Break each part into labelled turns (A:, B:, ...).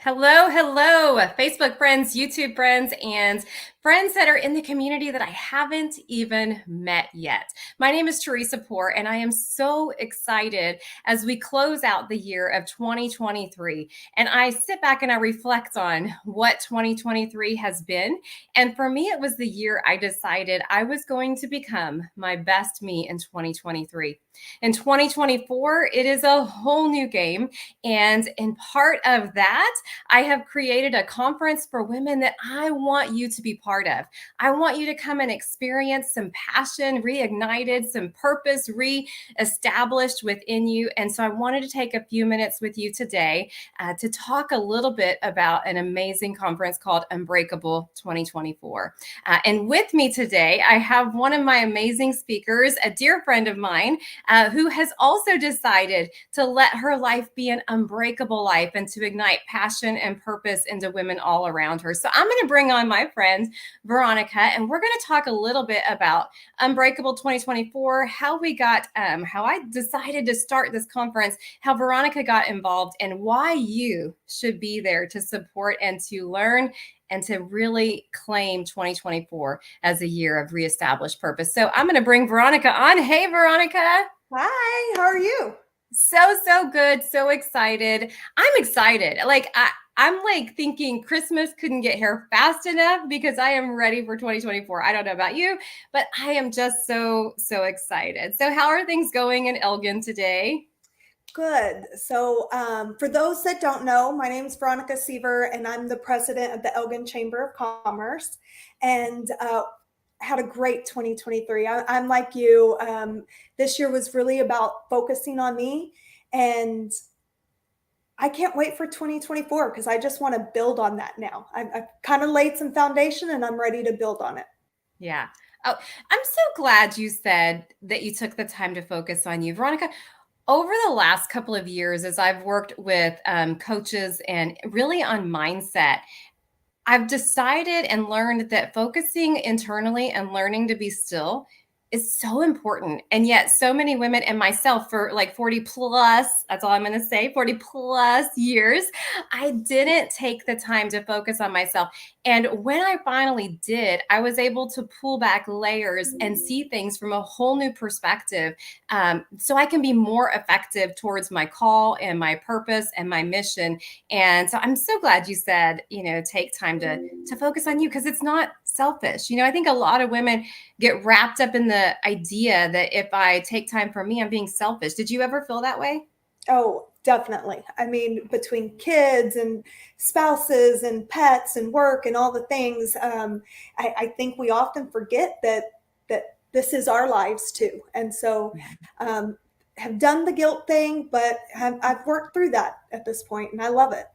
A: Hello, hello, Facebook friends, YouTube friends, and friends that are in the community that I haven't even met yet. My name is Teresa Poor, and I am so excited as we close out the year of 2023. And I sit back and I reflect on what 2023 has been. And for me, it was the year I decided I was going to become my best me in 2023. In 2024, it is a whole new game. And in part of that, I have created a conference for women that I want you to be part of. I want you to come and experience some passion reignited, some purpose re-established within you. And so I wanted to take a few minutes with you today to talk a little bit about an amazing conference called Un-Breakable 2024. And with me today, I have one of my amazing speakers, a dear friend of mine, who has also decided to let her life be an unbreakable life and to ignite passion and purpose into women all around her. So I'm going to bring on my friend, Veronica, and we're going to talk a little bit about Un-Breakable 2024, how we got, how I decided to start this conference, how Veronica got involved, and why you should be there to support and to learn and to really claim 2024 as a year of reestablished purpose. So I'm going to bring Veronica on. Hey, Veronica.
B: Hi, how are you?
A: So good, so excited. I'm excited. I'm like thinking Christmas couldn't get here fast enough because I am ready for 2024. I don't know about you, but I am just so excited. So how are things going in Elgin today?
B: Good. For those that don't know, my name is Veronica Seaver, and I'm the president of the Elgin Chamber of Commerce. And had a great 2023. I'm like you. This year was really about focusing on me, and I can't wait for 2024 because I just want to build on that now. I've kind of laid some foundation, and I'm ready to build on it.
A: Yeah. Oh, I'm so glad you said that you took the time to focus on you, Veronica. Over the last couple of years, as I've worked with coaches and really on mindset, I've decided and learned that focusing internally and learning to be still is so important. And yet, so many women and myself for like 40 plus, that's all I'm going to say, 40 plus years, I didn't take the time to focus on myself. And when I finally did, I was able to pull back layers and see things from a whole new perspective, so I can be more effective towards my call and my purpose and my mission. And so I'm so glad you said, take time to focus on you because it's not selfish. I think a lot of women get wrapped up in the idea that if I take time for me, I'm being selfish. Did you ever feel that way?
B: Oh, definitely. I mean, between kids and spouses and pets and work and all the things, I think we often forget that this is our lives too. And so,
A: Yeah.
B: have done the guilt thing, but I've worked through that at this point, and I love it.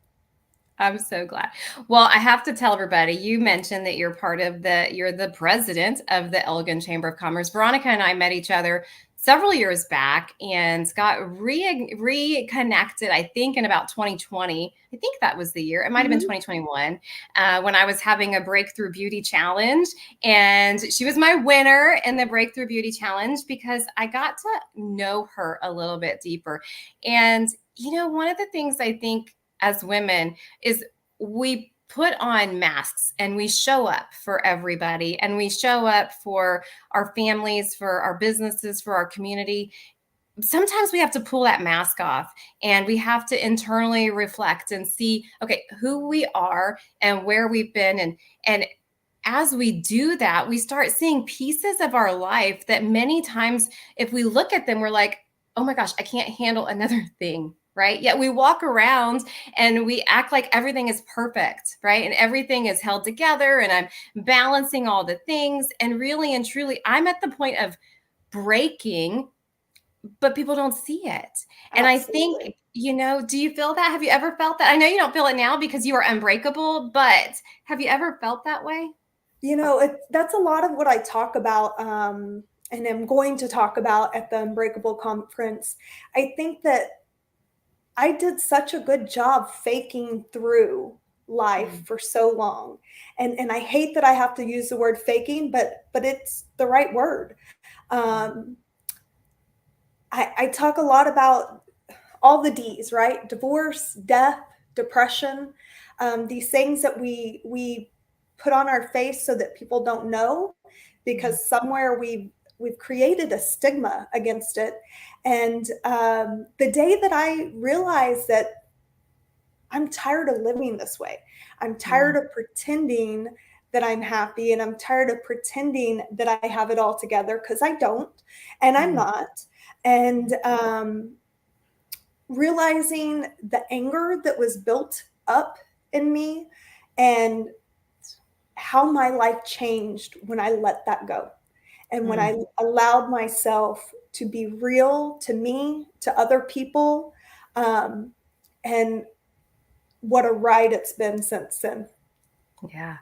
A: I'm so glad. Well, I have to tell everybody, you mentioned that you're the president of the Elgin Chamber of Commerce. Veronica and I met each other several years back and got reconnected, I think, in about 2020. I think that was the year. It might have been
B: Mhm.
A: 2021 when I was having a breakthrough beauty challenge. And she was my winner in the breakthrough beauty challenge because I got to know her a little bit deeper. And, one of the things I think as women is we put on masks and we show up for everybody and we show up for our families, for our businesses, for our community. Sometimes we have to pull that mask off and we have to internally reflect and see, okay, who we are and where we've been. And as we do that, we start seeing pieces of our life that many times, if we look at them, we're like, oh my gosh, I can't handle another thing. Right. Yet we walk around and we act like everything is perfect. Right. And everything is held together and I'm balancing all the things. And really and truly, I'm at the point of breaking, but people don't see it. And I think,
B: Absolutely.
A: do you feel that? Have you ever felt that? I know you don't feel it now because you are unbreakable, but have you ever felt that way?
B: That's a lot of what I talk about, and I'm going to talk about at the Unbreakable conference. I think that I did such a good job faking through life
A: Mm.
B: for so long. And I hate that I have to use the word faking, but it's the right word.
A: Yeah.
B: Um, I talk a lot about all the D's, right? Divorce, death, depression, these things that we put on our face so that people don't know, because somewhere we've created a stigma against it. And the day that I realized that I'm tired of living this way, I'm tired of pretending that I'm happy, and I'm tired of pretending that I have it all together, because I don't, and I'm not. And realizing the anger that was built up in me, and how my life changed when I let that go. And when I allowed myself to be real to me, to other people, and what a ride it's been since then.
A: Yeah.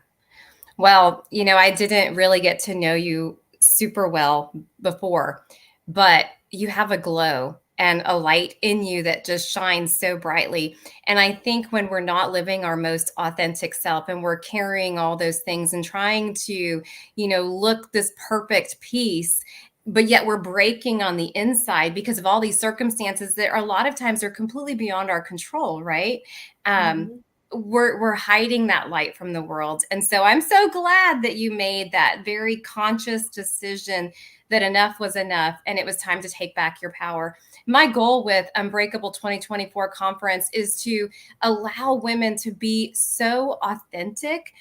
A: Well, I didn't really get to know you super well before, but you have a glow and a light in you that just shines so brightly. And I think when we're not living our most authentic self and we're carrying all those things and trying to, look this perfect piece, but yet we're breaking on the inside because of all these circumstances that are a lot of times are completely beyond our control, right? Um,
B: Mhm.
A: we're hiding that light from the world. And so I'm so glad that you made that very conscious decision that enough was enough and it was time to take back your power. My goal with Un-Breakable 2024 conference is to allow women to be so authentic,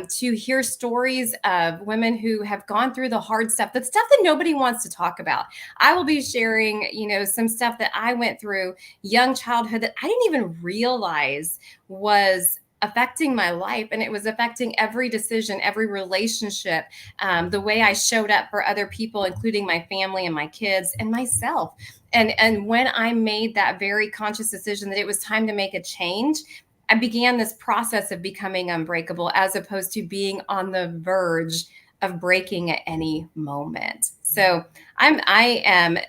A: to hear stories of women who have gone through the hard stuff, the stuff that nobody wants to talk about. I will be sharing, some stuff that I went through young childhood that I didn't even realize was affecting my life, and it was affecting every decision, every relationship, the way I showed up for other people, including my family and my kids and myself. And when I made that very conscious decision that it was time to make a change, I began this process of becoming unbreakable, as opposed to being on the verge of breaking at any moment. So I am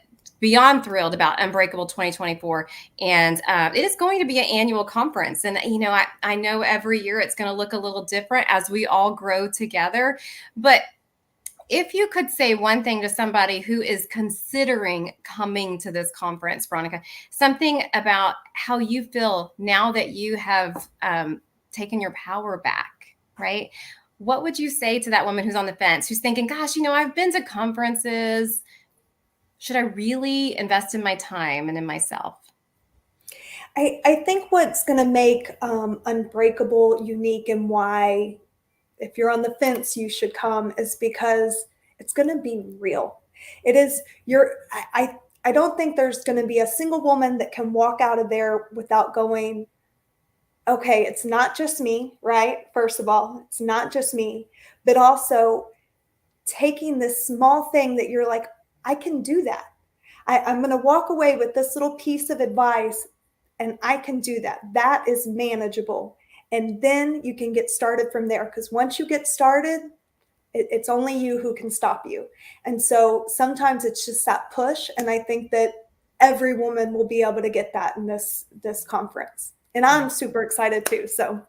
A: beyond thrilled about Un-Breakable 2024. And it is going to be an annual conference. And, I know every year it's going to look a little different as we all grow together. But if you could say one thing to somebody who is considering coming to this conference, Veronica, something about how you feel now that you have taken your power back, right? What would you say to that woman who's on the fence, who's thinking, gosh, I've been to conferences. Should I really invest in my time and in myself?
B: I think what's going to make Unbreakable unique, and why, if you're on the fence, you should come, is because it's going to be real. It is your, I don't think there's going to be a single woman that can walk out of there without going, okay, it's not just me, right? First of all, it's not just me, but also taking this small thing that you're like, I can do that. I'm going to walk away with this little piece of advice, and I can do that. That is manageable. And then you can get started from there, because once you get started, it's only you who can stop you. And so sometimes it's just that push. And I think that every woman will be able to get that in this conference. And I'm super excited too. So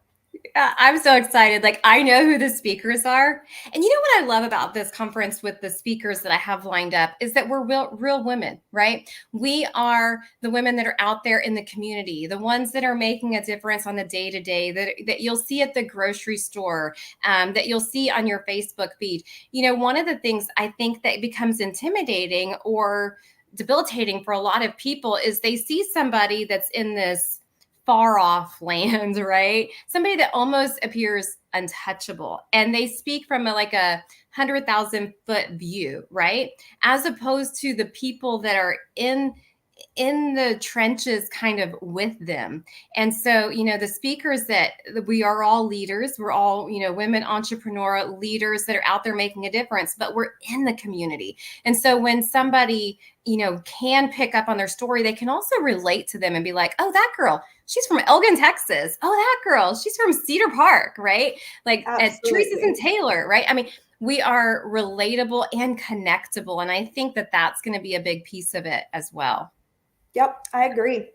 A: I'm so excited. Like, I know who the speakers are. And you know what I love about this conference with the speakers that I have lined up is that we're real women, right? We are the women that are out there in the community, the ones that are making a difference on the day to day, that you'll see at the grocery store, that you'll see on your Facebook feed. One of the things I think that becomes intimidating or debilitating for a lot of people is they see somebody that's in this far off land, right? Somebody that almost appears untouchable. And they speak from like a 100,000-foot view, right? As opposed to the people that are in the trenches kind of with them. And so, the speakers that we are all leaders, we're all, women entrepreneur leaders that are out there making a difference, but we're in the community. And so when somebody, can pick up on their story, they can also relate to them and be like, oh, that girl, she's from Elgin, Texas. Oh, that girl, she's from Cedar Park, right? Like Teresa's in
B: absolutely.
A: Taylor, right? I mean, we are relatable and connectable. And I think that that's going to be a big piece of it as well.
B: Yep, I agree.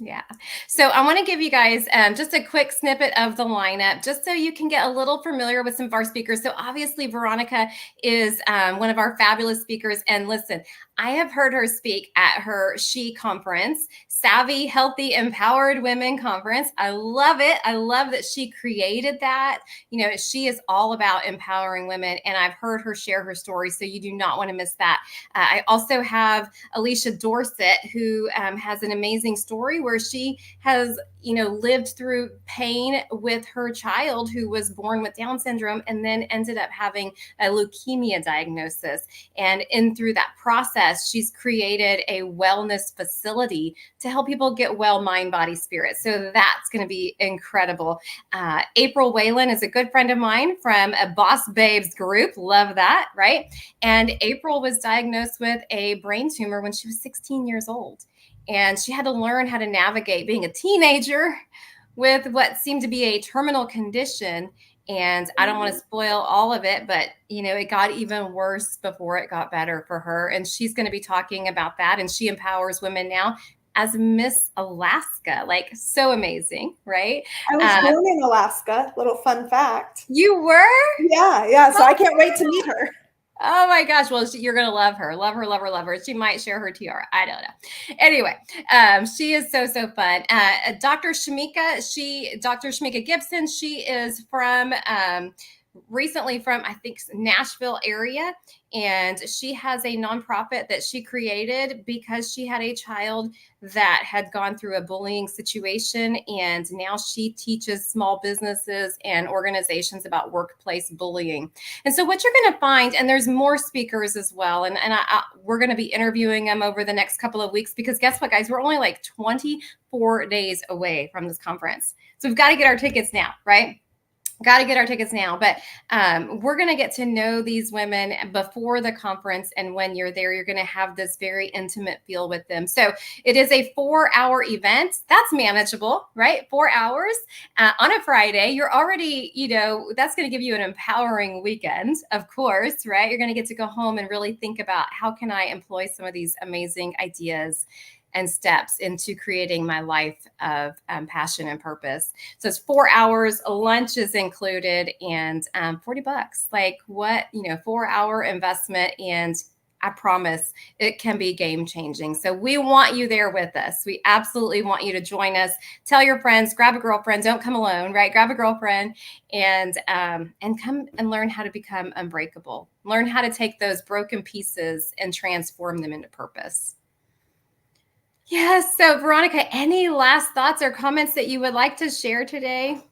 A: Yeah. So I want to give you guys just a quick snippet of the lineup, just so you can get a little familiar with some of our speakers. So obviously, Veronica is one of our fabulous speakers. And listen, I have heard her speak at her She conference, Savvy, Healthy, Empowered Women Conference. I love it. I love that she created that. You know, she is all about empowering women. And I've heard her share her story. So you do not want to miss that. I also have Alicia Dorset, who has an amazing story where she has, you know, lived through pain with her child who was born with Down syndrome and then ended up having a leukemia diagnosis. And in through that process, she's created a wellness facility to help people get well, mind, body, spirit. So that's going to be incredible. April Whalen is a good friend of mine from a Boss Babes group. Love that, right? And April was diagnosed with a brain tumor when she was 16 years old. And she had to learn how to navigate being a teenager with what seemed to be a terminal condition. And I don't want to spoil all of it, but you know, it got even worse before it got better for her. And she's going to be talking about that. And she empowers women now as Miss Alaska. Like, so amazing, right?
B: I was born in Alaska. Little fun fact.
A: You were?
B: Yeah. So I can't wait to meet her.
A: Oh my gosh. Well, you're going to love her. Love her, love her, love her. She might share her tiara. I don't know. Anyway, she is so, so fun. Dr. Shamika Gibson, she is from, recently from, I think, Nashville area. And she has a nonprofit that she created because she had a child that had gone through a bullying situation. And now she teaches small businesses and organizations about workplace bullying. And so what you're going to find, and there's more speakers as well, and we're going to be interviewing them over the next couple of weeks, because guess what, guys? We're only like 24 days away from this conference. So we've got to get our tickets now, right? Got to get our tickets now. But we're going to get to know these women before the conference. And when you're there, you're going to have this very intimate feel with them. So it is a 4-hour event. That's manageable, right? 4 hours on a Friday. You're already, you know, that's going to give you an empowering weekend, of course, right? You're going to get to go home and really think about, how can I employ some of these amazing ideas and steps into creating my life of passion and purpose. So it's 4 hours, lunch is included, and $40. Like, what, you know, 4-hour investment, and I promise it can be game changing. So we want you there with us. We absolutely want you to join us. Tell your friends, grab a girlfriend. Don't come alone, right? Grab a girlfriend and come and learn how to become unbreakable. Learn how to take those broken pieces and transform them into purpose. Yes. So, Veronica, any last thoughts or comments that you would like to share today?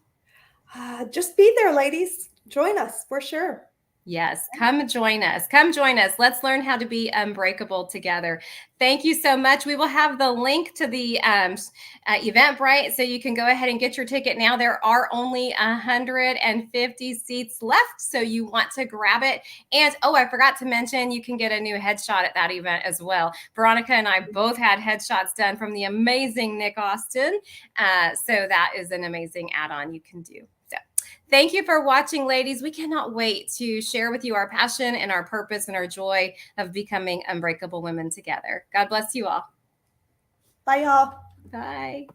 B: Just be there, ladies. Join us for sure.
A: Yes, come join us. Come join us. Let's learn how to be unbreakable together. Thank you so much. We will have the link to the Eventbrite, so you can go ahead and get your ticket now. There are only 150 seats left, so you want to grab it. And oh, I forgot to mention, you can get a new headshot at that event as well. Veronica and I both had headshots done from the amazing Nick Austin. So that is an amazing add-on you can do. Thank you for watching, ladies. We cannot wait to share with you our passion and our purpose and our joy of becoming unbreakable women together. God bless you all.
B: Bye, y'all.
A: Bye.